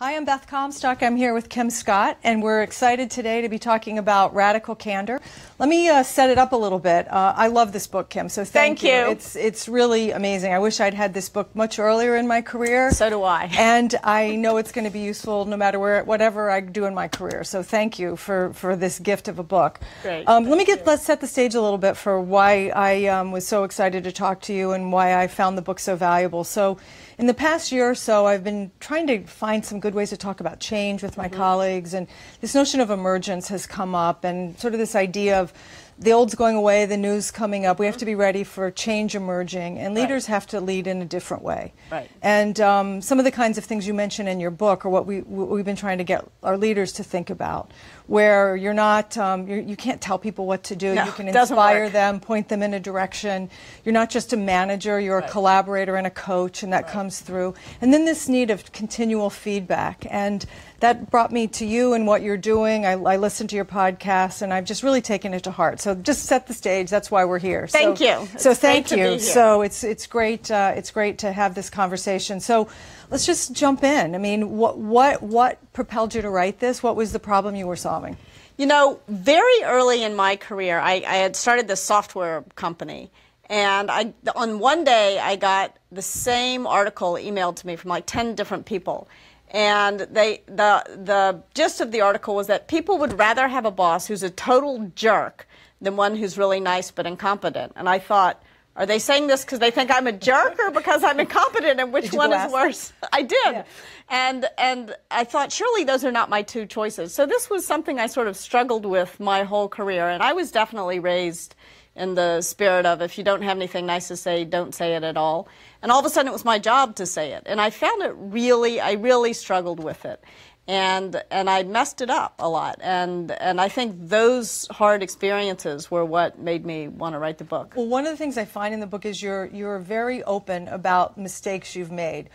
Hi, I'm Beth Comstock. I'm here with Kim Scott, and we're excited today to be talking about Radical Candor. Let me set it up a little bit. I love this book, Kim, so thank you. It's really amazing. I wish I'd had this book much earlier in my career. So do I. And I know it's going to be useful no matter whatever I do in my career. So thank you for this gift of a book. Great. Let's set the stage a little bit for why I was so excited to talk to you and why I found the book so valuable. So in the past year or so, I've been trying to find some good ways to talk about change with my colleagues, and this notion of emergence has come up, and sort of this idea of the old's going away, the new's coming up. We have to be ready for change emerging, and leaders have to lead in a different way. Right. And some of the kinds of things you mention in your book are what we've been trying to get our leaders to think about, where you're not, you can't tell people what to do. No, you can inspire them, point them in a direction. You're not just a manager, you're a collaborator and a coach, and that comes through. And then this need of continual feedback. And that brought me to you and what you're doing. I listened to your podcast, and I've just really taken it to heart. So just set the stage. That's why we're here. Thank you. So thank you. So it's great to have this conversation. So let's just jump in. I mean, what propelled you to write this? What was the problem you were solving? You know, very early in my career, I had started this software company, and on one day I got the same article emailed to me from like 10 different people. And the gist of the article was that people would rather have a boss who's a total jerk than one who's really nice but incompetent. And I thought, are they saying this because they think I'm a jerk or because I'm incompetent, and which one is worse? I did. Yeah. And I thought, surely those are not my two choices. So this was something I sort of struggled with my whole career. And I was definitely raised in the spirit of, if you don't have anything nice to say, don't say it at all. And all of a sudden it was my job to say it. And I found it I really struggled with it. And I messed it up a lot. And I think those hard experiences were what made me want to write the book. Well, one of the things I find in the book is you're very open about mistakes you've made.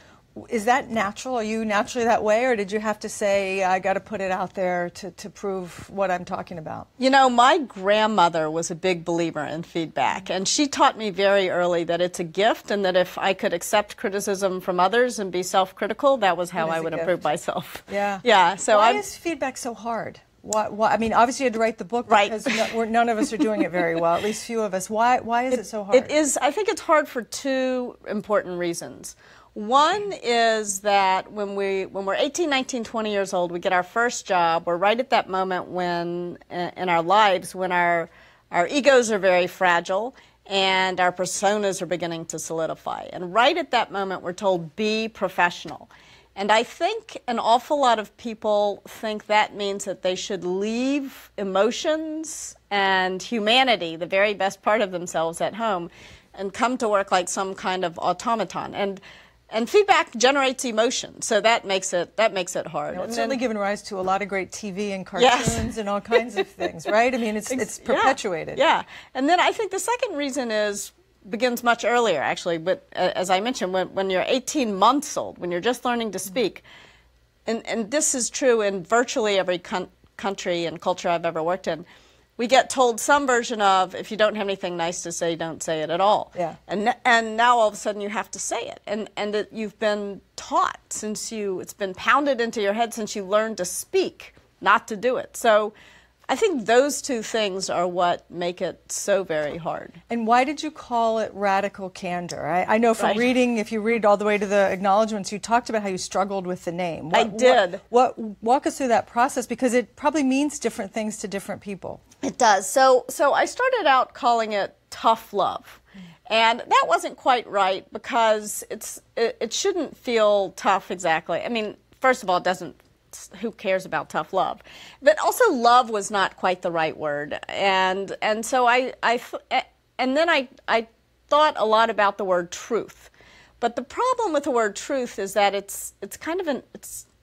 Is that natural? Are you naturally that way, or did you have to say, I got to put it out there to prove what I'm talking about? You know, my grandmother was a big believer in feedback, and she taught me very early that it's a gift, and that if I could accept criticism from others and be self-critical, that was how I would improve myself. Yeah. Yeah. So why is feedback so hard? Why, I mean, obviously you had to write the book because none of us are doing it very well, at least few of us. Why is it so hard? It is. I think it's hard for two important reasons. One is that when we're 18, 19, 20 years old, we get our first job. We're right at that moment when, in our lives, when our egos are very fragile and our personas are beginning to solidify. And right at that moment, we're told, be professional. And I think an awful lot of people think that means that they should leave emotions and humanity, the very best part of themselves, at home and come to work like some kind of automaton. And feedback generates emotion, so that makes it hard. You know, it's certainly given rise to a lot of great TV and cartoons and all kinds of things, right? I mean, it's perpetuated. Yeah, and then I think the second reason begins much earlier, actually. But as I mentioned, when you're 18 months old, when you're just learning to speak, and this is true in virtually every country and culture I've ever worked in, we get told some version of, if you don't have anything nice to say, don't say it at all. Yeah. And now all of a sudden you have to say it. And you've been taught it's been pounded into your head since you learned to speak, not to do it. So I think those two things are what make it so very hard. And why did you call it Radical Candor? I know from reading, if you read all the way to the acknowledgments, you talked about how you struggled with the name. I did. Walk us through that process, because it probably means different things to different people. It does. So I started out calling it tough love. And that wasn't quite right, because it shouldn't feel tough exactly. I mean, first of all, it doesn't. Who cares about tough love? But also, love was not quite the right word, and so I thought a lot about the word truth. But the problem with the word truth is that it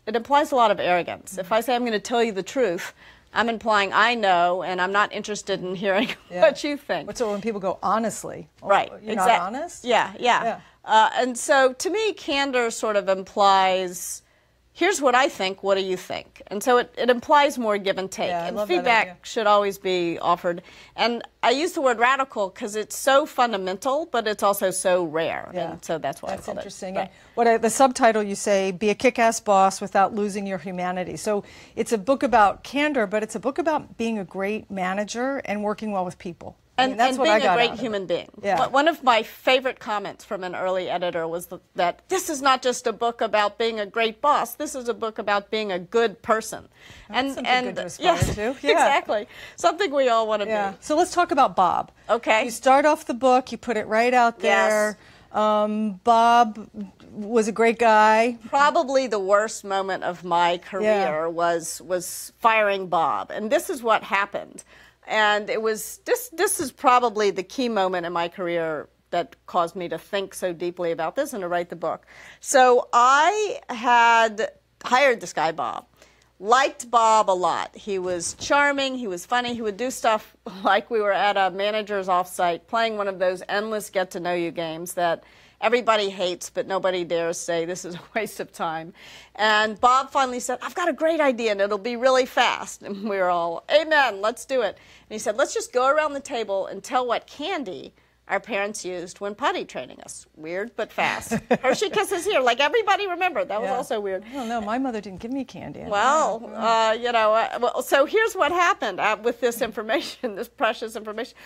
implies a lot of arrogance. If I say I'm going to tell you the truth, I'm implying I know, and I'm not interested in hearing what you think. But so when people go honestly, you're not honest? Yeah. And so to me, candor sort of implies here's what I think, what do you think? And so it implies more give and take. Yeah, I and love that idea. feedback should always be offered. And I use the word radical because it's so fundamental, but it's also so rare. Yeah. And so that's why That's I called interesting. it. And the subtitle you say, be a kick-ass boss without losing your humanity. So it's a book about candor, but it's a book about being a great manager and working well with people. And, that's what being I got a great out of human it. being. Yeah. One of my favorite comments from an early editor was that this is not just a book about being a great boss. This is a book about being a good person. That's something good to aspire yes, to. Yeah. Exactly. Something we all want to Yeah. be. So let's talk about Bob. Okay. You start off the book, you put it right out there. Yes. Bob was a great guy. Probably the worst moment of my career was firing Bob. And this is what happened. And it was this is probably the key moment in my career that caused me to think so deeply about this and to write the book. So I had hired this guy, Bob. Liked Bob a lot. He was charming, he was funny, he would do stuff like we were at a manager's offsite playing one of those endless get-to-know-you games that everybody hates, but nobody dares say this is a waste of time. And Bob finally said, I've got a great idea, and it'll be really fast. And we were all, amen, let's do it. And he said, let's just go around the table and tell what candy our parents used when potty training us. Weird, but fast. Hershey Kisses here, like everybody remembered. That was also weird. I don't know, my mother didn't give me candy. Well, so here's what happened with this information, this precious information.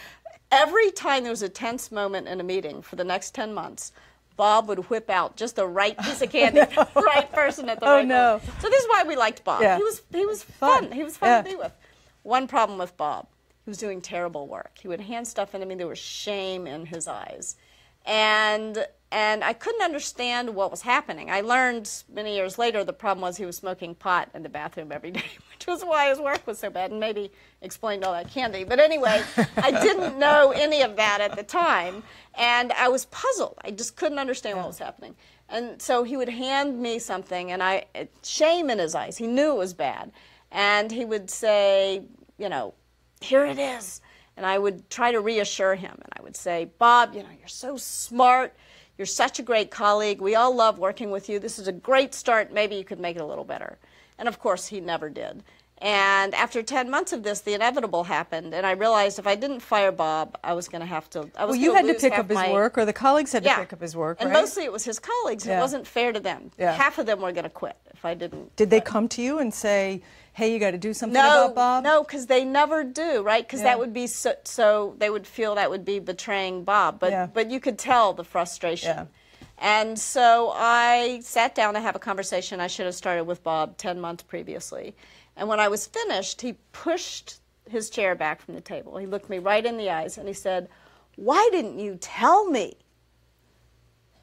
Every time there was a tense moment in a meeting for the next 10 months, Bob would whip out just the right piece of candy, the right person at the right moment. So this is why we liked Bob. Yeah. He was fun. He was fun to be with. One problem with Bob. He was doing terrible work. He would hand stuff into me. There was shame in his eyes. And I couldn't understand what was happening. I learned many years later the problem was he was smoking pot in the bathroom every day, which was why his work was so bad and maybe explained all that candy. But anyway, I didn't know any of that at the time, and I was puzzled. I just couldn't understand what was happening. And so he would hand me something, and shame in his eyes. He knew it was bad. And he would say, here it is. And I would try to reassure him. And I would say, Bob, you're so smart. You're such a great colleague. We all love working with you. This is a great start. Maybe you could make it a little better. And of course, he never did. And after 10 months of this, the inevitable happened. And I realized if I didn't fire Bob, I was going to have to. Well, you had to pick up his work, or the colleagues had to pick up his work, and right? mostly it was his colleagues. It wasn't fair to them. Yeah. Half of them were going to quit if I didn't. Did they come to you and say, hey, you got to do something about Bob? No, because they never do, right? Because that would be so they would feel that would be betraying Bob. But you could tell the frustration. Yeah. And so I sat down to have a conversation. I should have started with Bob 10 months previously. And when I was finished, he pushed his chair back from the table. He looked me right in the eyes and he said, why didn't you tell me?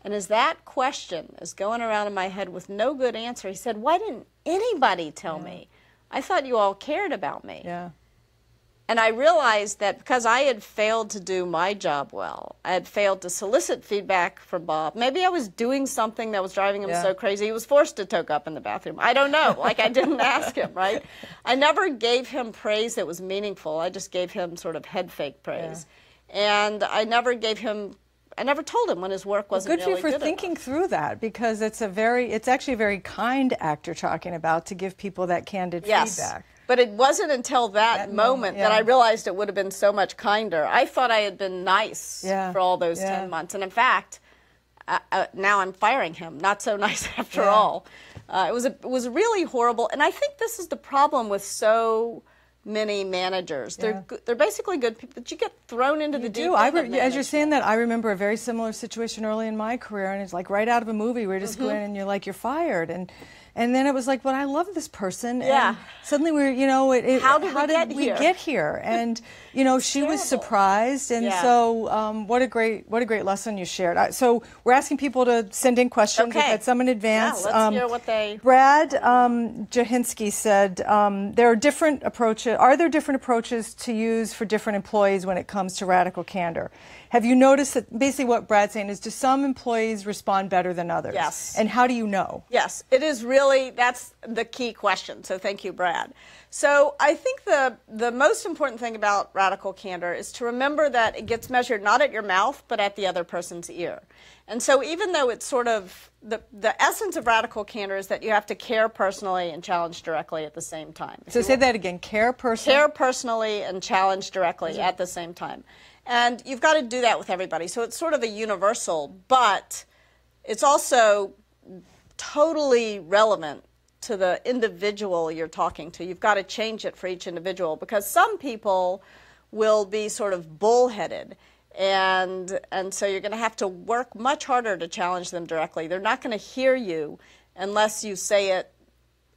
And as that question is going around in my head with no good answer, he said, why didn't anybody tell me? I thought you all cared about me. Yeah. And I realized that because I had failed to do my job well, I had failed to solicit feedback from Bob. Maybe I was doing something that was driving him so crazy he was forced to toke up in the bathroom. I don't know. Like, I didn't ask him, right? I never gave him praise that was meaningful. I just gave him sort of head fake praise. Yeah. And I never told him when his work wasn't really good. Good for you for thinking through that, because it's actually a very kind act you're talking about, to give people that candid feedback. But it wasn't until that moment that I realized it would have been so much kinder. I thought I had been nice for all those 10 months. And in fact, now I'm firing him. Not so nice after all. It was really horrible. And I think this is the problem with so many managers. They're basically good people, but you get thrown into the deep end. As you're saying that, I remember a very similar situation early in my career, and it's like right out of a movie. We're just going, and you're like, you're fired. And then it was like, but I love this person. And suddenly we're, how did we get here? And, she was surprised. And so what a great lesson you shared. So we're asking people to send in questions. Okay. We've had some in advance. Yeah, let's hear what they... Brad Jahinsky said, are there different approaches to use for different employees when it comes to radical candor? Have you noticed that basically what Brad's saying is, do some employees respond better than others? Yes. And how do you know? Yes, it is really really, that's the key question. So thank you, Brad. So I think the most important thing about radical candor is to remember that it gets measured not at your mouth, but at the other person's ear. And so even though it's sort of, the essence of radical candor is that you have to care personally and challenge directly at the same time. So say that again, care personally? Care personally and challenge directly at the same time. And you've got to do that with everybody. So it's sort of a universal, but it's also totally relevant to the individual you're talking to. You've got to change it for each individual, because some people will be sort of bullheaded, and so you're going to have to work much harder to challenge them directly. They're not going to hear you unless you say it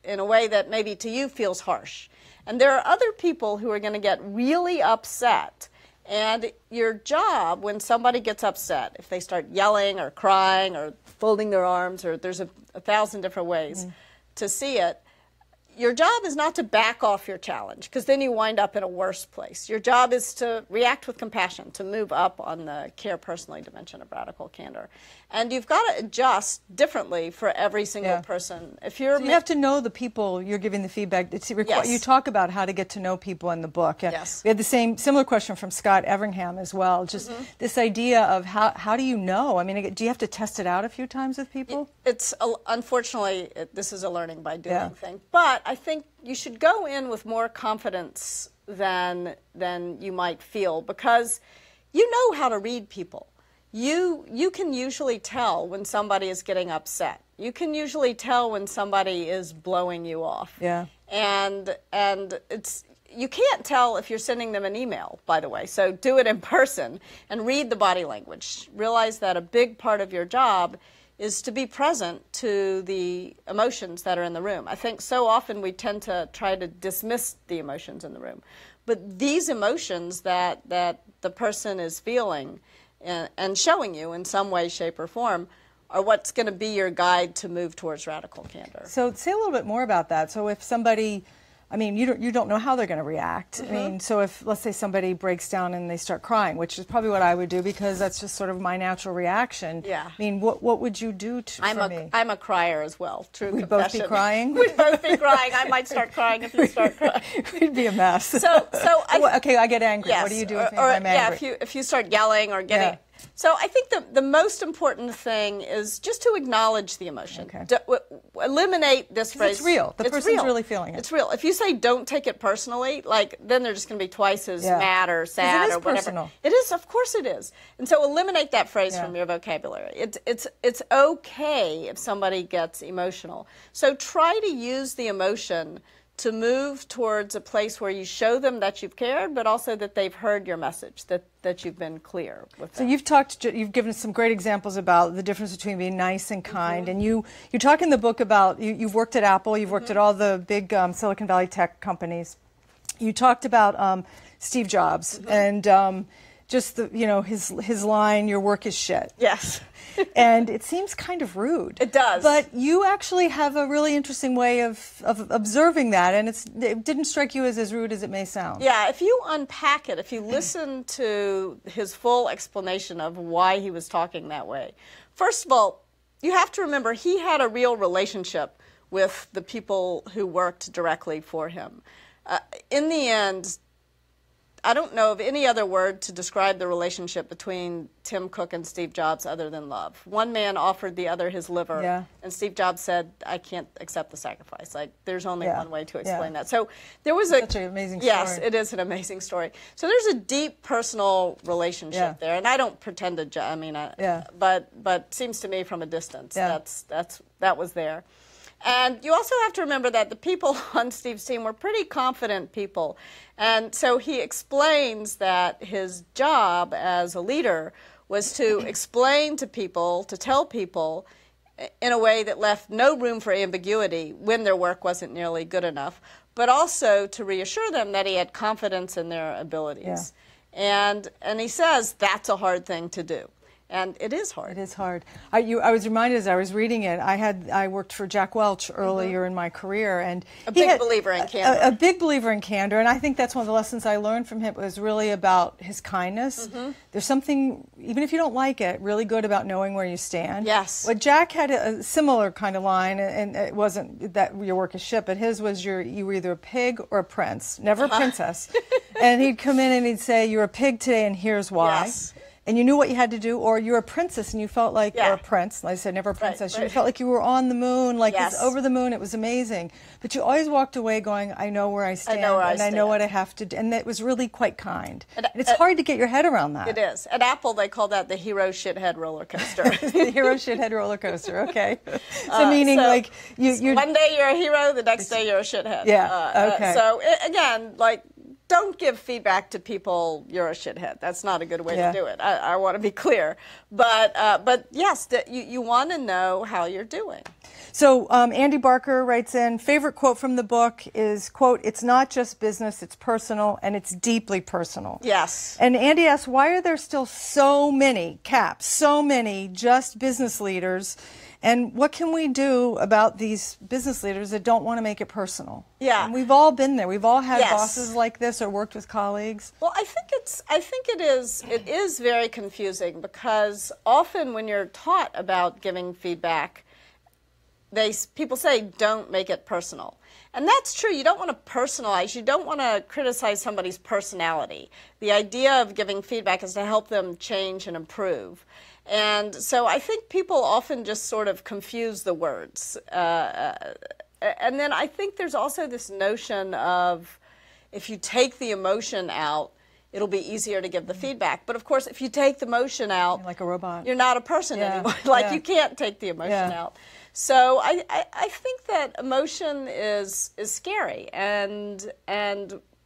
in a way that maybe to you feels harsh. And there are other people who are going to get really upset. And your job, when somebody gets upset, if they start yelling or crying or folding their arms, or there's a thousand different ways to see it, your job is not to back off your challenge, because then you wind up in a worse place. Your job is to react with compassion, to move up on the care personally dimension of radical candor. And you've got to adjust differently for every single person. If you're, so you have to know the people you're giving the feedback. You talk about how to get to know people in the book. Yes. We had the similar question from Scott Everingham as well. Just this idea of how do you know? I mean, do you have to test it out a few times with people? It's unfortunately, this is a learning by doing thing. But I think you should go in with more confidence than you might feel, because you know how to read people. You can usually tell when somebody is getting upset. You can usually tell when somebody is blowing you off. Yeah. And you can't tell if you're sending them an email, by the way. So do it in person and read the body language. Realize that a big part of your job is to be present to the emotions that are in the room. I think so often we tend to try to dismiss the emotions in the room. But these emotions that the person is feeling and showing you in some way, shape, or form are what's going to be your guide to move towards radical candor. So say a little bit more about that. So if somebody, I mean, you don't know how they're going to react. I mean, so if, let's say, somebody breaks down and they start crying, which is probably what I would do, because that's just sort of my natural reaction. Yeah. I mean, what would you do for me? I'm a crier as well. True We'd confession. both be crying? We'd both be crying. I might start crying if you start crying. We'd be a mess. Okay, I get angry. Yes, what do you do if I'm angry? Yeah, if you start yelling or getting... Yeah. So I think the most important thing is just to acknowledge the emotion. Okay. Eliminate this phrase. It's real. The person's really feeling it. It's real. If you say don't take it personally, then they're just going to be twice as mad or sad or whatever. Personal. It is, of course it is. And so eliminate that phrase from your vocabulary. It's okay if somebody gets emotional. So try to use the emotion to move towards a place where you show them that you've cared, but also that they've heard your message, that you've been clear with them. So you've given some great examples about the difference between being nice and kind, and you talk in the book about, you've worked at Apple, you've worked at all the big Silicon Valley tech companies. You talked about Steve Jobs and just his line, "Your work is shit." Yes. And it seems kind of rude. It does. But you actually have a really interesting way of observing that, and it didn't strike you as rude as it may sound. Yeah, if you unpack it, if you listen to his full explanation of why he was talking that way, first of all, you have to remember he had a real relationship with the people who worked directly for him. In the end, I don't know of any other word to describe the relationship between Tim Cook and Steve Jobs other than love. One man offered the other his liver, and Steve Jobs said, "I can't accept the sacrifice. There's only one way to explain that." So there was such an amazing story. Yes, it is an amazing story. So there's a deep personal relationship there, and I don't pretend to. I mean, but seems to me from a distance that was there. And you also have to remember that the people on Steve's team were pretty confident people. And so he explains that his job as a leader was to explain to people, to tell people in a way that left no room for ambiguity when their work wasn't nearly good enough, but also to reassure them that he had confidence in their abilities. And he says that's a hard thing to do. And it is hard. It is hard. I was reminded as I was reading it, I worked for Jack Welch earlier in my career, and a big believer in candor. A big believer in candor, and I think that's one of the lessons I learned from him was really about his kindness. There's something, even if you don't like it, really good about knowing where you stand. Yes. Well, Jack had a similar kind of line, and it wasn't that your work is shit, but his was you were either a pig or a prince, never a princess. And he'd come in and he'd say, you're a pig today, and here's why. Yes. And you knew what you had to do, or you're a princess and you felt like, or a prince, like I said, never a princess, you felt like you were on the moon, like it's over the moon, it was amazing. But you always walked away going, I know where I stand, I know what I have to do, and that was really quite kind. And it's hard to get your head around that. It is. At Apple, they call that the hero shithead roller coaster. The hero shithead roller coaster, okay. So meaning like, you one day you're a hero, the next day you're a shithead. Yeah, okay. So again, like, don't give feedback to people, you're a shithead. That's not a good way to do it. I want to be clear. But yes, you want to know how you're doing. So Andy Barker writes in, favorite quote from the book is, quote, it's not just business, it's personal, and it's deeply personal. Yes. And Andy asks, why are there still so many, so many just business leaders? And what can we do about these business leaders that don't want to make it personal? Yeah. And we've all been there. We've all had bosses like this or worked with colleagues. Well, I think it is very confusing because often when you're taught about giving feedback, people say don't make it personal. And that's true. You don't want to personalize. You don't want to criticize somebody's personality. The idea of giving feedback is to help them change and improve. And so I think people often just sort of confuse the words. And then I think there's also this notion of if you take the emotion out, it'll be easier to give the feedback. But of course, if you take the emotion out, you're like a robot. You're not a person anymore. You can't take the emotion out. So I think that emotion is scary, and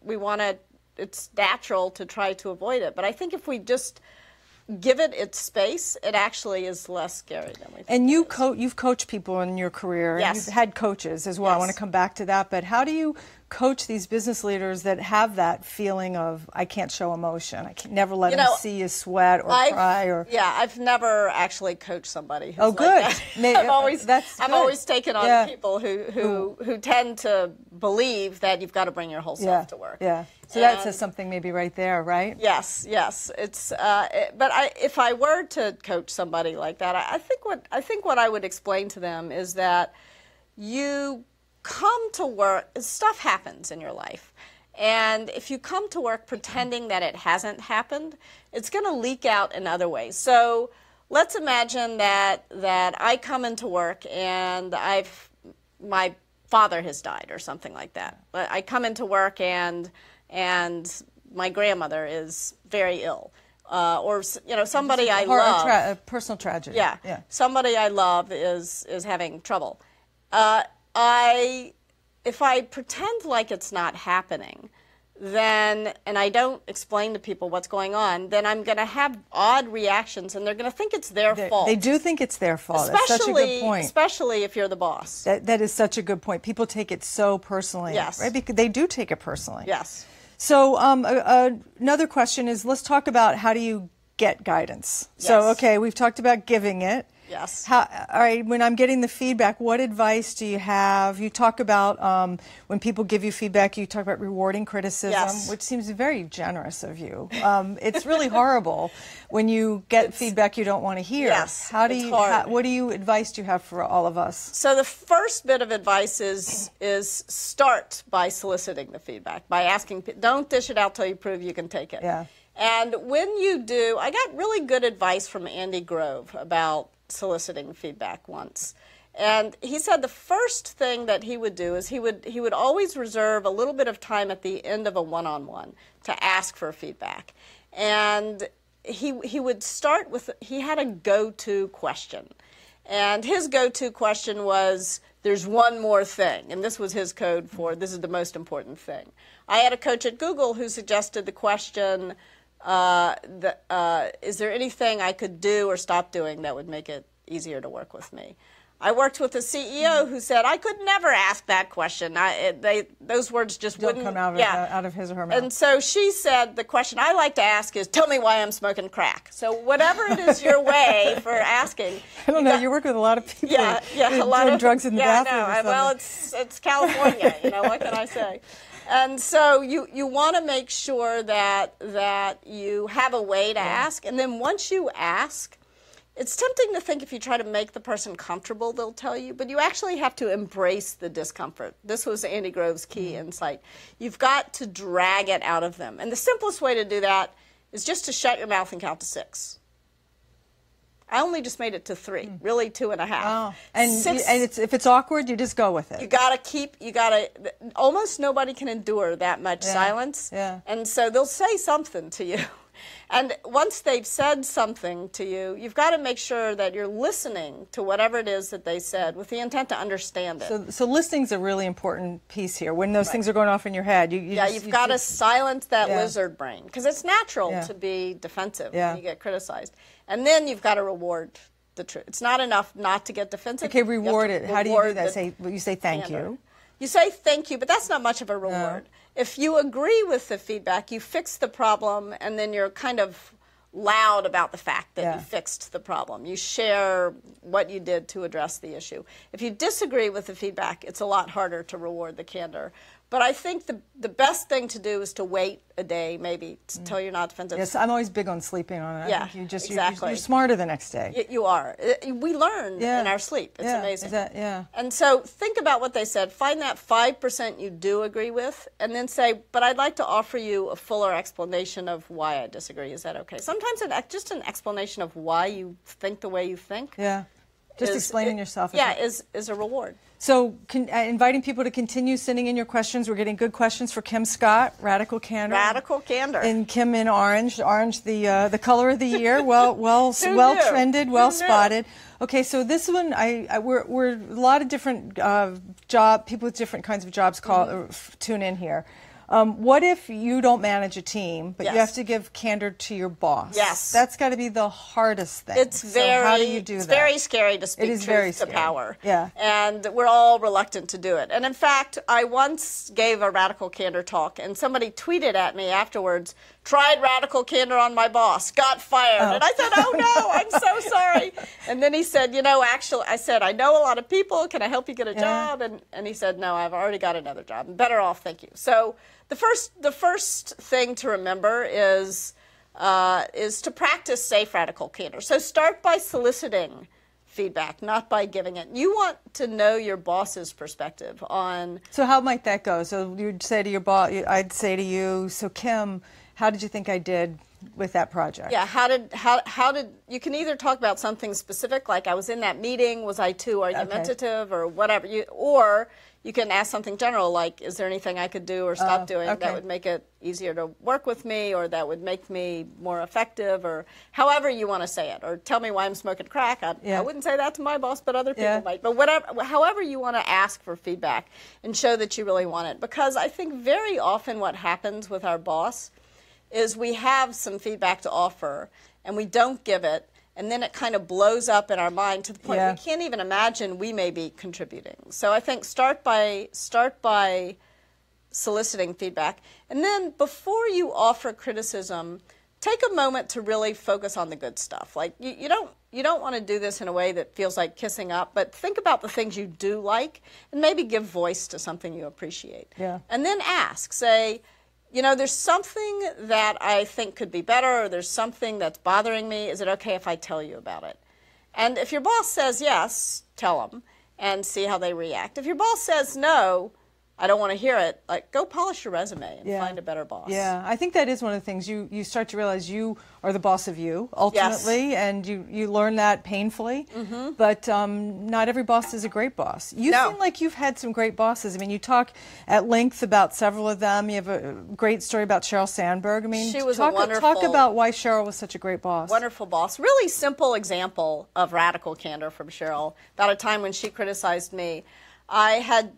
we want to. It's natural to try to avoid it. But I think if we just give it its space, it actually is less scary than we think. And you've coached people in your career. Yes. And you've had coaches as well. I want to come back to that. But how do you coach these business leaders that have that feeling of, I can't show emotion. I can never let them see you sweat or cry? Or I've never actually coached somebody who's good. Like that. I'm always taken on people who tend to believe that you've got to bring your whole self to work. Yeah. So that says something maybe right there, right? Yes. It's but if I were to coach somebody like that, I think what I would explain to them is that you come to work, stuff happens in your life. And if you come to work pretending that it hasn't happened, it's going to leak out in other ways. So let's imagine that I come into work and my father has died or something like that. I come into work and my grandmother is very ill. Or somebody I love. A personal tragedy. Yeah. Somebody I love is having trouble. If I pretend like it's not happening, then, and I don't explain to people what's going on, then I'm going to have odd reactions, and they're going to think it's their fault. They do think it's their fault. That's such a good point. Especially if you're the boss. That is such a good point. People take it so personally. Yes. Right? Because they do take it personally. Yes. So another question is, let's talk about how do you get guidance. Yes. So, okay, we've talked about giving it. Yes. All right, when I'm getting the feedback, what advice do you have? You talk about when people give you feedback, you talk about rewarding criticism, which seems very generous of you. It's really horrible when you get feedback you don't want to hear. Yes, what advice do you have for all of us? So the first bit of advice is start by soliciting the feedback, by asking, don't dish it out till you prove you can take it. Yeah. And when you do, I got really good advice from Andy Grove about soliciting feedback once. And he said the first thing that he would do is he would always reserve a little bit of time at the end of a one-on-one to ask for feedback. And he would start with, he had a go-to question. And his go-to question was, there's one more thing. And this was his code for, this is the most important thing. I had a coach at Google who suggested the question, is there anything I could do or stop doing that would make it easier to work with me? I worked with a CEO who said, I could never ask that question. Those words just wouldn't come out of his or her mouth. And so she said, the question I like to ask is, tell me why I'm smoking crack. So whatever it is your way for asking. I don't know. You work with a lot of people. Yeah, a lot doing of drugs in the bathroom. No, well, it's California. What can I say? And so you want to make sure that you have a way to ask. And then once you ask, it's tempting to think if you try to make the person comfortable, they'll tell you, but you actually have to embrace the discomfort. This was Andy Grove's key insight. You've got to drag it out of them. And the simplest way to do that is just to shut your mouth and count to 6. I only just made it to 3, really 2.5. Oh. And if it's awkward, you just go with it. Almost nobody can endure that much silence. Yeah. And so they'll say something to you. And once they've said something to you, you've got to make sure that you're listening to whatever it is that they said with the intent to understand it. So listening's a really important piece here. When those things are going off in your head, you've got to silence that lizard brain, because it's natural to be defensive when you get criticized. And then you've got to reward the truth. It's not enough not to get defensive. Okay, reward it. How do you do that? You say thank you. You say thank you, but that's not much of a reward. No. If you agree with the feedback, you fix the problem, and then you're kind of loud about the fact that you fixed the problem. You share what you did to address the issue. If you disagree with the feedback, it's a lot harder to reward the candor. But I think the best thing to do is to wait a day, maybe, until you're not defensive. Yes, I'm always big on sleeping on it. Yeah, I think exactly. You're smarter the next day. You are. We learn in our sleep. It's amazing. And so think about what they said. Find that 5% you do agree with, and then say, but I'd like to offer you a fuller explanation of why I disagree. Is that okay? Sometimes just an explanation of why you think the way you think. Yeah. Just explaining yourself. Is a reward. So inviting people to continue sending in your questions. We're getting good questions for Kim Scott, Radical Candor. Radical Candor. And Kim in orange. Orange, the color of the year. Well trended, well spotted. Okay, so this one, we're a lot of different people with different kinds of jobs tune in here. What if you don't manage a team, but you have to give candor to your boss? Yes. That's got to be the hardest thing. How do you do that? It's very scary to speak truth to power. Yeah. And we're all reluctant to do it. And in fact, I once gave a Radical Candor talk, and somebody tweeted at me afterwards, tried Radical Candor on my boss, got fired. And I said, oh no, I'm so sorry. And then he said, actually, I said, I know a lot of people. Can I help you get a job? And he said, no, I've already got another job. I'm better off, thank you. So the first thing to remember is to practice safe radical candor. So start by soliciting feedback, not by giving it. You want to know your boss's perspective on. So how might that go? So you'd say to your boss, I'd say to you, so Kim, how did you think I did with that project? Yeah, how did you can either talk about something specific, like I was in that meeting, was I too argumentative, or whatever, or you can ask something general, like, is there anything I could do or stop doing that would make it easier to work with me, or that would make me more effective, or however you want to say it, or tell me why I'm smoking crack. I wouldn't say that to my boss, but other people might. But however you want to ask for feedback and show that you really want it. Because I think very often what happens with our boss is we have some feedback to offer, and we don't give it, and then it kind of blows up in our mind to the point we can't even imagine we may be contributing. So I think start by soliciting feedback, and then before you offer criticism, take a moment to really focus on the good stuff. Like you don't want to do this in a way that feels like kissing up, but think about the things you do like, and maybe give voice to something you appreciate. Yeah. And then ask, say, there's something that I think could be better, or there's something that's bothering me. Is it okay if I tell you about it? And if your boss says yes, tell them and see how they react. If your boss says no, I don't want to hear it, like, go polish your resume and find a better boss. Yeah, I think that is one of the things. You start to realize you are the boss of you, ultimately, and you learn that painfully. Mm-hmm. But not every boss is a great boss. You seem like you've had some great bosses. I mean, you talk at length about several of them. You have a great story about Sheryl Sandberg. I mean, she was a wonderful, talk about why Sheryl was such a great boss. Wonderful boss. Really simple example of radical candor from Sheryl. About a time when she criticized me. I had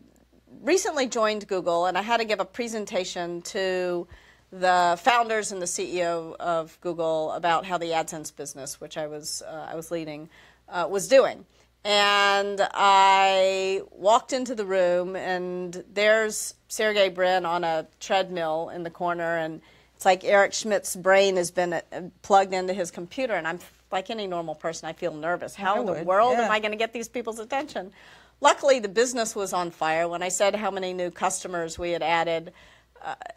recently joined Google, and I had to give a presentation to the founders and the CEO of Google about how the AdSense business, which I was leading, was doing. And I walked into the room, and there's Sergey Brin on a treadmill in the corner, and it's like Eric Schmidt's brain has been plugged into his computer, and I'm like any normal person, I feel nervous. How in the world am I going to get these people's attention? Luckily, the business was on fire. When I said how many new customers we had added,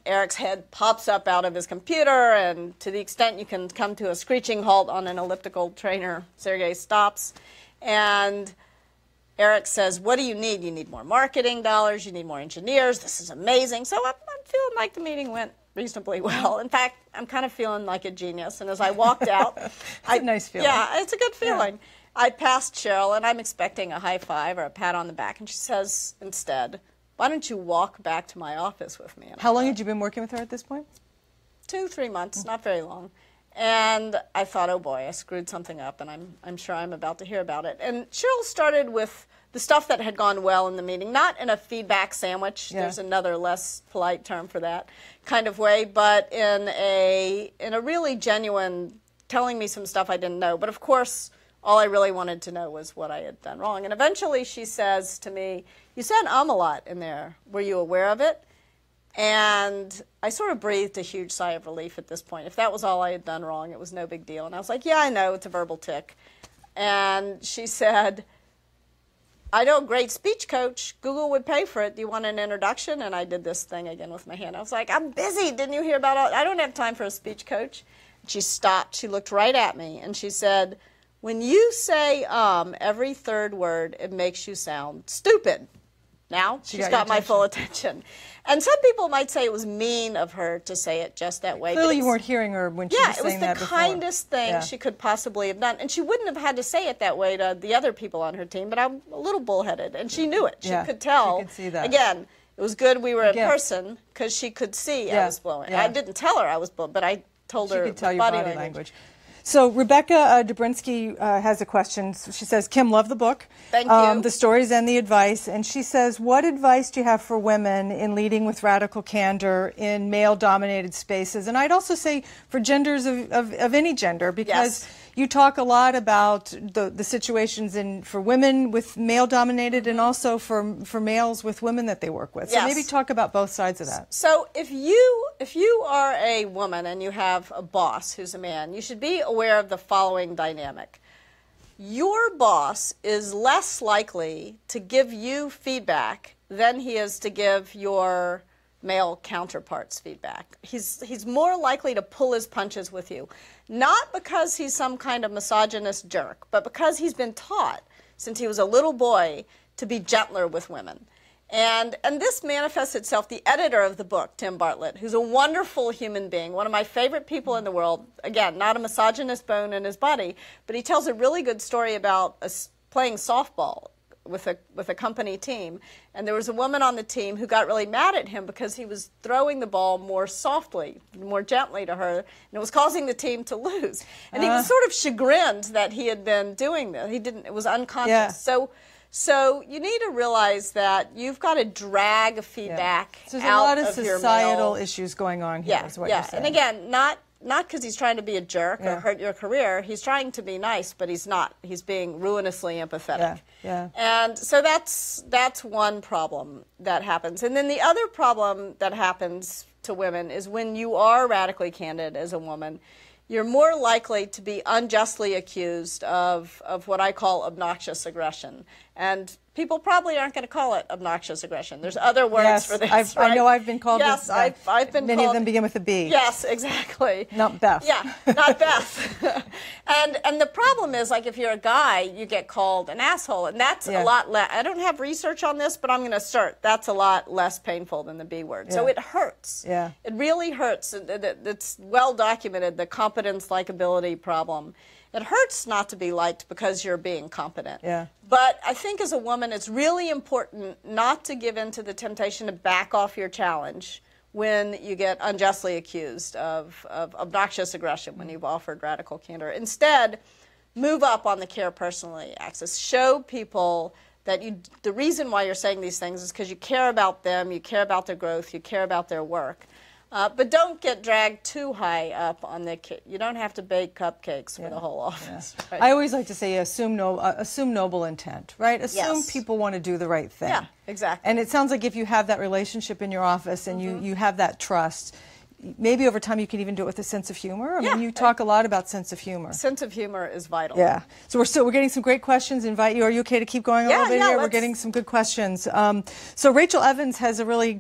Eric's head pops up out of his computer, and to the extent you can come to a screeching halt on an elliptical trainer, Sergey stops. And Eric says, what do you need? You need more marketing dollars. You need more engineers. This is amazing. So I'm feeling like the meeting went reasonably well. In fact, I'm kind of feeling like a genius. And as I walked out, it's a nice feeling. Yeah, it's a good feeling. Yeah. I passed Cheryl, and I'm expecting a high five or a pat on the back. And she says instead, why don't you walk back to my office with me? And how long had you been working with her at this point? 2-3 months, not very long. And I thought, oh boy, I screwed something up, and I'm sure I'm about to hear about it. And Cheryl started with the stuff that had gone well in the meeting, not in a feedback sandwich, there's another less polite term for that kind of way, but in a really genuine telling me some stuff I didn't know. But of course, all I really wanted to know was what I had done wrong. And eventually she says to me, you said a lot in there. Were you aware of it? And I sort of breathed a huge sigh of relief at this point. If that was all I had done wrong, it was no big deal. And I was like, yeah, I know, it's a verbal tic. And she said, I know a great speech coach. Google would pay for it. Do you want an introduction? And I did this thing again with my hand. I was like, I'm busy. Didn't you hear about it? I don't have time for a speech coach. And she stopped. She looked right at me, and she said, when you say every third word, it makes you sound stupid. Now she's got my full attention. And some people might say it was mean of her to say it just that way. Clearly you weren't hearing her when she was saying that before. Yeah, it was the kindest thing she could possibly have done. And she wouldn't have had to say it that way to the other people on her team, but I'm a little bullheaded. And she knew it. She could tell. She could see that. Again, it was good we were in person because she could see I was blowing. I didn't tell her I was blowing, but I told her she could tell your body body language. So Rebecca Dobrinsky has a question. She says, Kim, love the book. Thank you. The stories and the advice. And she says, what advice do you have for women in leading with radical candor in male-dominated spaces? And I'd also say for genders of any gender, because you talk a lot about the situations for women with male-dominated and also for males with women that they work with. So maybe talk about both sides of that. So if you are a woman and you have a boss who's a man, you should be aware of the following dynamic. Your boss is less likely to give you feedback than he is to give your male counterparts feedback. He's more likely to pull his punches with you. Not because he's some kind of misogynist jerk, but because he's been taught since he was a little boy to be gentler with women. And this manifests itself, the editor of the book, Tim Bartlett, who's a wonderful human being, one of my favorite people in the world, again, not a misogynist bone in his body, but he tells a really good story about playing softball with a company team. And there was a woman on the team who got really mad at him because he was throwing the ball more softly, more gently to her, and it was causing the team to lose. And he was sort of chagrined that he had been doing this. It was unconscious. So you need to realize that you've got to drag feedback out of your male. So there's a lot of societal issues going on here, is what you're saying. And again, not because he's trying to be a jerk or hurt your career. He's trying to be nice, but he's not. He's being ruinously empathetic. And so that's one problem that happens. And then the other problem that happens to women is when you are radically candid as a woman, you're more likely to be unjustly accused of what I call obnoxious aggression. And people probably aren't going to call it obnoxious aggression. There's other words for this. Right? I know I've been called this. I've been many of them begin with a B. Yes, exactly. Not Beth. Yeah, not Beth. and the problem is, like, if you're a guy, you get called an asshole. And that's a lot less. I don't have research on this, but I'm going to assert that's a lot less painful than the B word. So it hurts. It really hurts. It's well documented, the competence likability problem. It hurts not to be liked because you're being competent. But I think as a woman, it's really important not to give in to the temptation to back off your challenge when you get unjustly accused of obnoxious aggression when you've offered radical candor. Instead, move up on the care personally axis. Show people that the reason why you're saying these things is because you care about them, you care about their growth, you care about their work. But don't get dragged too high up on the cake. You don't have to bake cupcakes for the whole office. Right? I always like to say assume noble intent, right? Assume people want to do the right thing. Yeah, exactly. And it sounds like if you have that relationship in your office and you have that trust, maybe over time you can even do it with a sense of humor. I mean, you talk a lot about sense of humor. Sense of humor is vital. Yeah. So we're getting some great questions. Invite you. Are you okay to keep going a little bit here? We're getting some good questions. So Rachel Evans has a really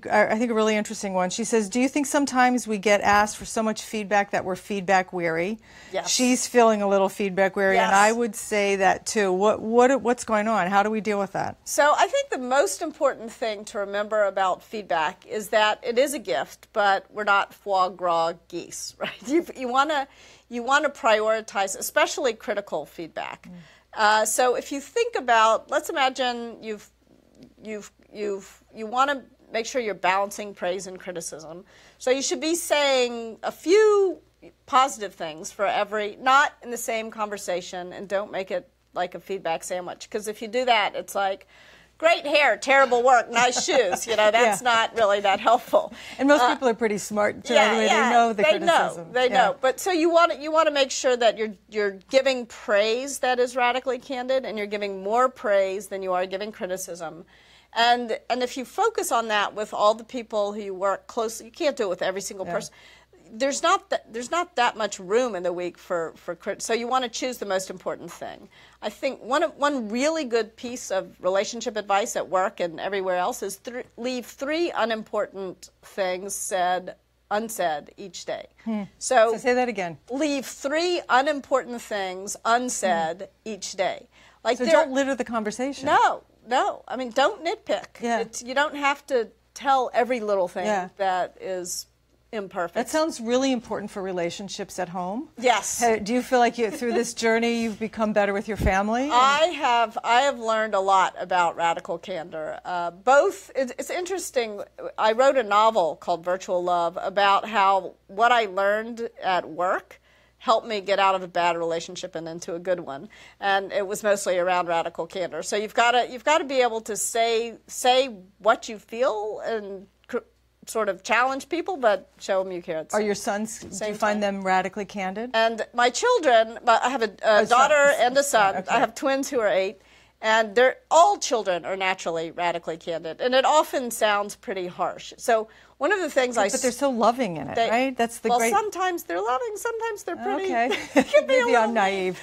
interesting one. She says, do you think sometimes we get asked for so much feedback that we're feedback weary? Yes. She's feeling a little feedback weary, yes. and I would say that too. What's going on? How do we deal with that? So I think the most important thing to remember about feedback is that it is a gift, but we're not foie gras geese, right? You want to prioritize, especially critical feedback. So if you think about, let's imagine you want to make sure you're balancing praise and criticism. So you should be saying a few positive things for every, not in the same conversation, and don't make it like a feedback sandwich, because if you do that, it's like, great hair, terrible work, nice shoes. You know, that's not really that helpful. And most people are pretty smart. They know the criticism. They know. But so you want to make sure that you're giving praise that is radically candid, and you're giving more praise than you are giving criticism. And if you focus on that with all the people who you work closely, you can't do it with every single person. There's not that much room in the week for so you want to choose the most important thing. I think one really good piece of relationship advice at work and everywhere else is leave 3 unimportant things unsaid each day. So say that again. Leave 3 unimportant things unsaid each day. Like, so don't litter the conversation. No. I mean, don't nitpick. You don't have to tell every little thing that is imperfect. That sounds really important for relationships at home. Yes. Do you feel like through this journey you've become better with your family? I have learned a lot about radical candor. It's interesting. I wrote a novel called Virtual Love about how what I learned at work helped me get out of a bad relationship and into a good one, and it was mostly around radical candor. So you've got to be able to say what you feel and sort of challenge people, but show them you care. Are your sons, do you find them radically candid? And my children, I have a daughter and a son. Okay. I have twins who are 8, and all children are naturally radically candid, and it often sounds pretty harsh. So one of the things but they're so loving in it, right? That's the great. Sometimes they're loving, sometimes they're pretty. Okay. Maybe I'm naive.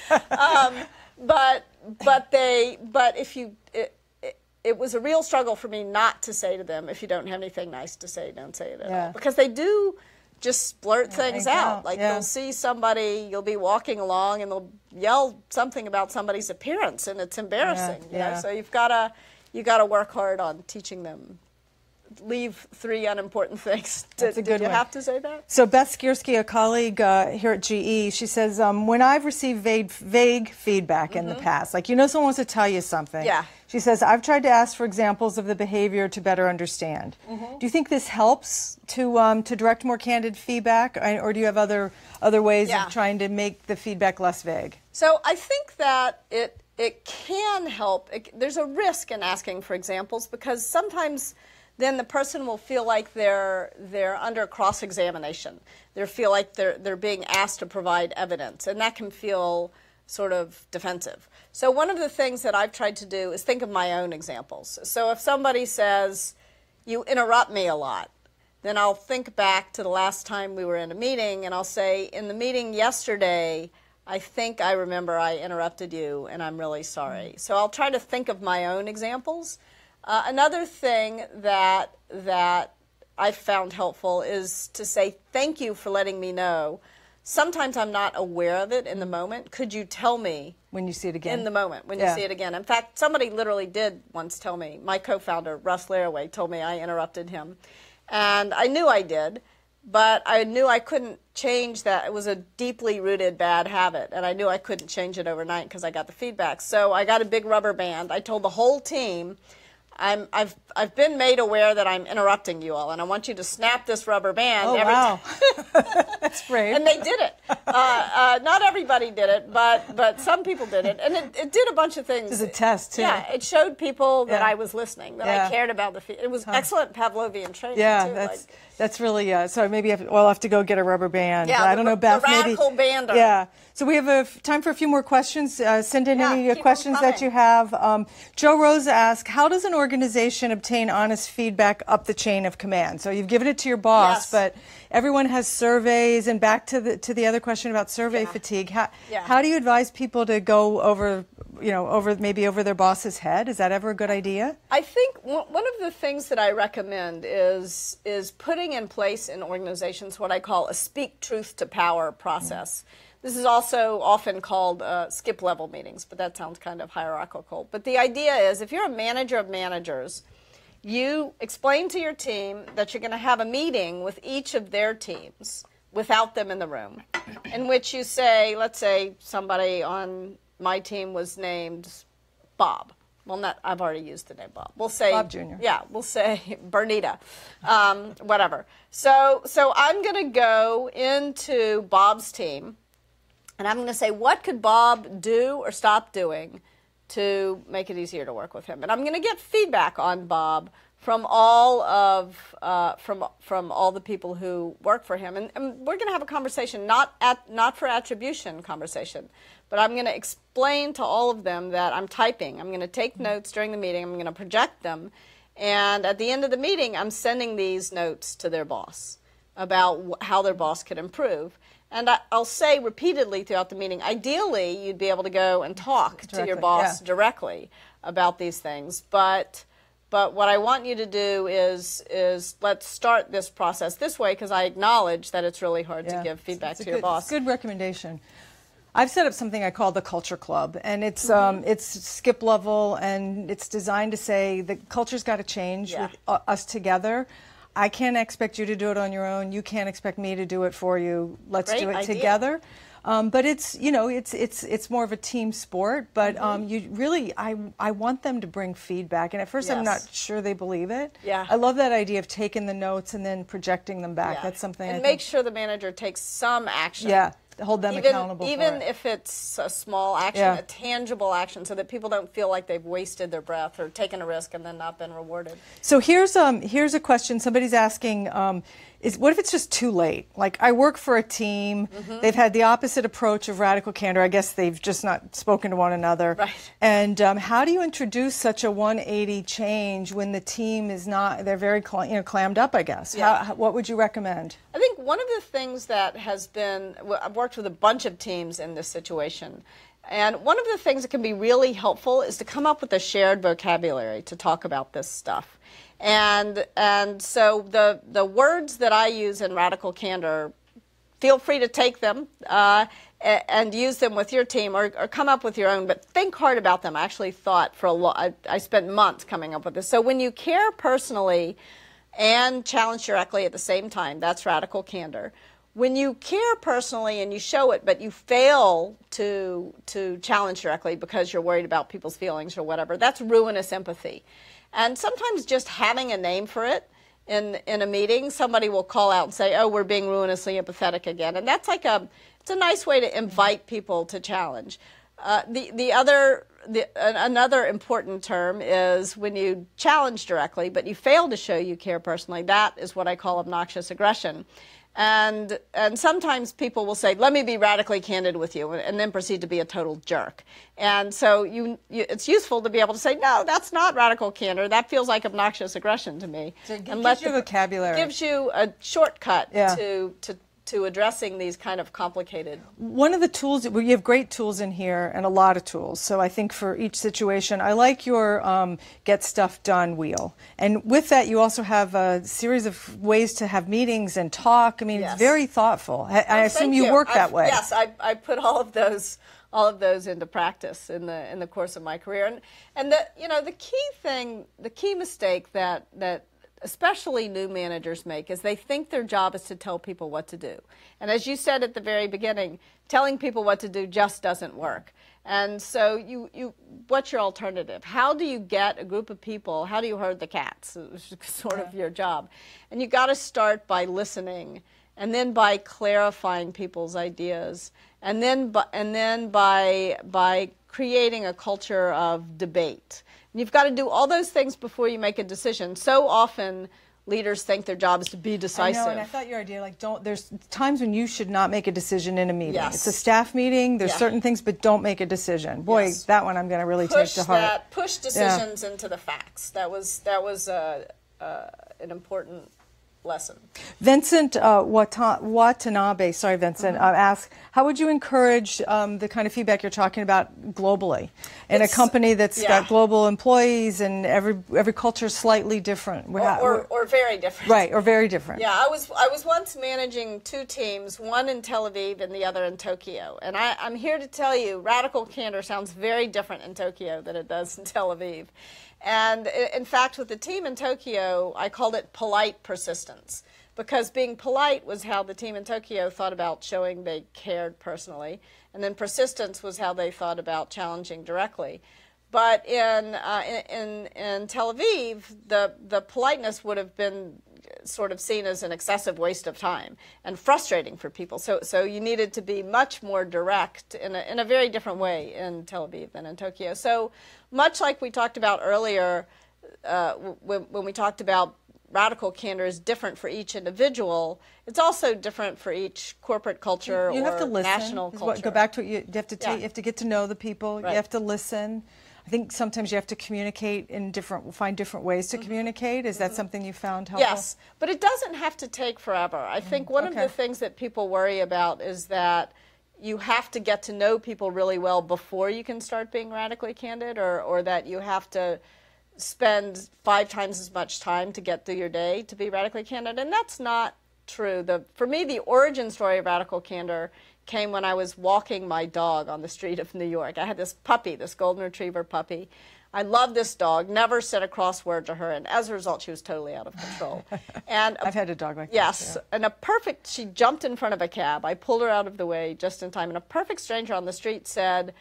It was a real struggle for me not to say to them, if you don't have anything nice to say, don't say it at all. Because they do just blurt things out. Like they'll see somebody, you'll be walking along, and they'll yell something about somebody's appearance, and it's embarrassing. You know? So you gotta work hard on teaching them. Leave 3 unimportant things. Did you have to say that? So Beth Skiersky, a colleague here at GE, she says, when I've received vague feedback in the past, like someone wants to tell you something. She says, I've tried to ask for examples of the behavior to better understand. Do you think this helps to direct more candid feedback, or do you have other ways of trying to make the feedback less vague? So I think that it can help. There's a risk in asking for examples, because sometimes then the person will feel like they're under cross-examination. They feel like they're being asked to provide evidence, and that can feel sort of defensive. So one of the things that I've tried to do is think of my own examples. So if somebody says, you interrupt me a lot, then I'll think back to the last time we were in a meeting, and I'll say, in the meeting yesterday, I think I remember I interrupted you, and I'm really sorry. So I'll try to think of my own examples. Another thing that I've found helpful is to say, thank you for letting me know. Sometimes I'm not aware of it in the moment. Could you tell me? When you see it again? In the moment, when you see it again. In fact, somebody literally did once tell me, my co-founder, Russ Laraway, told me I interrupted him. And I knew I did, but I knew I couldn't change that. It was a deeply rooted bad habit, and I knew I couldn't change it overnight because I got the feedback. So I got a big rubber band. I told the whole team, I've been made aware that I'm interrupting you all, and I want you to snap this rubber band. Oh, every wow. time. That's brave. And they did it. Not everybody did it, but some people did it, and it did a bunch of things. It was a test too. Yeah, it showed people that I was listening, that I cared about the. It was excellent Pavlovian training. Yeah, too, that's really. So maybe I'll have to go get a rubber band. Yeah, I don't know, Beth. The radical bander. Yeah. So we have time for a few more questions. Send in any questions that you have. Joe Rose asks, how does an organization obtain honest feedback up the chain of command? So you've given it to your boss, but everyone has surveys. And back to the other question about survey fatigue. How do you advise people to go over their boss's head? Is that ever a good idea? I think one of the things that I recommend is putting in place in organizations what I call a speak truth to power process. This is also often called skip level meetings, but that sounds kind of hierarchical. But the idea is, if you're a manager of managers, you explain to your team that you're going to have a meeting with each of their teams without them in the room, in which you say, let's say somebody on my team was named Bob. Well, I've already used the name Bob. We'll say Bob Jr. Yeah, we'll say Bernita, whatever. So I'm going to go into Bob's team, and I'm going to say, what could Bob do or stop doing to make it easier to work with him? And I'm going to get feedback on Bob from all of from all the people who work for him, and we're going to have a conversation, not for attribution conversation, but I'm going to explain to all of them that I'm typing. I'm going to take notes during the meeting. I'm going to project them, and at the end of the meeting, I'm sending these notes to their boss about how their boss could improve. And I'll say repeatedly throughout the meeting, ideally, you'd be able to go and talk to your boss directly about these things. But what I want you to do is let's start this process this way, because I acknowledge that it's really hard to give feedback to your boss. It's a good recommendation. I've set up something I call the Culture Club, and it's skip level, and it's designed to say the culture's got to change with us together. I can't expect you to do it on your own. You can't expect me to do it for you. Let's do it together. But it's it's more of a team sport. But you really, I want them to bring feedback. And at first, I'm not sure they believe it. Yeah. I love that idea of taking the notes and then projecting them back. That's something. And make sure the manager takes some action. Yeah. Hold them accountable even for it. If it's a small action, a tangible action, so that people don't feel like they've wasted their breath or taken a risk and then not been rewarded. So here's a question somebody's asking, what if it's just too late? Like, I work for a team, they've had the opposite approach of radical candor. I guess they've just not spoken to one another. Right. And how do you introduce such a 180 change when the team is not, they're very clammed up, I guess? Yeah. What would you recommend? I think one of the things that has been, I've worked with a bunch of teams in this situation, and one of the things that can be really helpful is to come up with a shared vocabulary to talk about this stuff. And so the words that I use in Radical Candor, feel free to take them and use them with your team, or come up with your own, but think hard about them. I actually thought for a lot, I spent months coming up with this. So when you care personally and challenge directly at the same time, that's Radical Candor. When you care personally and you show it, but you fail to challenge directly because you're worried about people's feelings or whatever, that's ruinous empathy. And sometimes just having a name for it in a meeting, somebody will call out and say, oh, we're being ruinously empathetic again. And that's like it's a nice way to invite people to challenge. Another important term is when you challenge directly, but you fail to show you care personally. That is what I call obnoxious aggression. And sometimes people will say, let me be radically candid with you, and then proceed to be a total jerk. And so it's useful to be able to say, no, that's not radical candor. That feels like obnoxious aggression to me. So it gives you vocabulary. Gives you a shortcut to addressing these kind of complicated. One of the tools, you have great tools in here and a lot of tools. So I think for each situation, I like your get stuff done wheel. And with that, you also have a series of ways to have meetings and talk. I mean, it's very thoughtful. I assume you work that way. Yes, I put all of those into practice in the course of my career. And the key mistake that especially new managers make is they think their job is to tell people what to do. And as you said at the very beginning, telling people what to do just doesn't work. And so what's your alternative? How do you get a group of people, how do you herd the cats? It's sort of your job. And you got to start by listening, and then by clarifying people's ideas, and then by creating a culture of debate. And you've got to do all those things before you make a decision. So often leaders think their job is to be decisive. I know, and I thought your idea, like, there's times when you should not make a decision in a meeting. Yes. It's a staff meeting, there's certain things, but don't make a decision. Boy, Yes. that one I'm going to really take to heart. Push decisions into the facts. That was an important lesson. Vincent Watanabe, sorry Vincent, asks, how would you encourage the kind of feedback you're talking about globally in a company that's got global employees and every culture is slightly different? Or very different. Right, or very different. Yeah, I was once managing two teams, one in Tel Aviv and the other in Tokyo. And I'm here to tell you, Radical Candor sounds very different in Tokyo than it does in Tel Aviv. And in fact, with the team in Tokyo, I called it polite persistence, because being polite was how the team in Tokyo thought about showing they cared personally, and then persistence was how they thought about challenging directly. But in Tel Aviv, the politeness would have been sort of seen as an excessive waste of time and frustrating for people. So you needed to be much more direct in a very different way in Tel Aviv than in Tokyo. So much like we talked about earlier, when we talked about radical candor is different for each individual, it's also different for each corporate culture you have to or listen. national culture. Go back to it. You have to you have to get to know the people. Right. You have to listen. I think sometimes you have to communicate find different ways to communicate. Is that something you found helpful? Yes, but it doesn't have to take forever. I think one of the things that people worry about is that you have to get to know people really well before you can start being radically candid, or that you have to spend 5 times as much time to get through your day to be radically candid, and that's not true. For me, the origin story of radical candor came when I was walking my dog on the street of New York. I had this puppy, this golden retriever puppy. I loved this dog, never said a cross word to her, and as a result, she was totally out of control. And I've had a dog like that. Yes, and she jumped in front of a cab. I pulled her out of the way just in time, and a perfect stranger on the street said,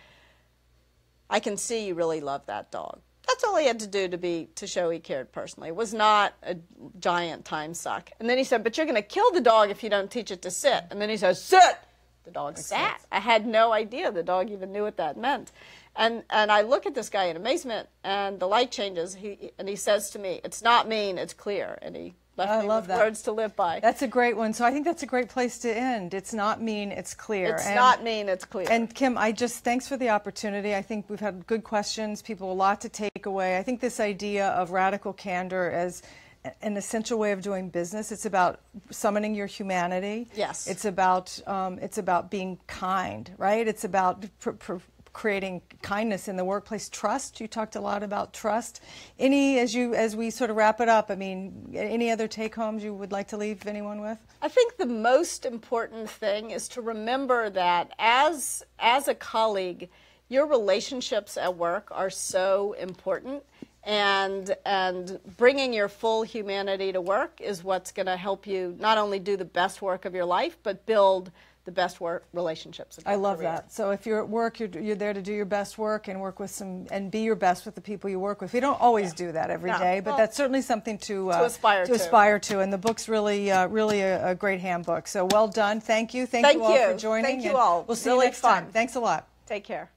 "I can see you really love that dog." That's all he had to do to show he cared personally. It was not a giant time suck. And then he said, "But you're going to kill the dog if you don't teach it to sit." And then he says, "Sit!" The dog sat. I had no idea the dog even knew what that meant. And I look at this guy in amazement, and the light changes, and he says to me, "It's not mean, it's clear." And he left me with words to live by. That's a great one. So I think that's a great place to end. It's not mean, it's clear. It's not mean, it's clear. And Kim, thanks for the opportunity. I think we've had good questions, people a lot to take away. I think this idea of radical candor as an essential way of doing business. It's about summoning your humanity. Yes. It's about being kind, right? It's about creating kindness in the workplace. Trust. You talked a lot about trust. As we sort of wrap it up, I mean, any other take homes you would like to leave anyone with? I think the most important thing is to remember that as a colleague, your relationships at work are so important. And bringing your full humanity to work is what's going to help you not only do the best work of your life, but build the best work relationships of your I love career. that. So if you're at work, you're there to do your best work and work with and be your best with the people you work with. We don't always do that every day, but that's certainly something to aspire to. And the book's really a great handbook. So well done. Thank you. Thank you all for joining. Thank you all. We'll see you next time. Thanks a lot. Take care.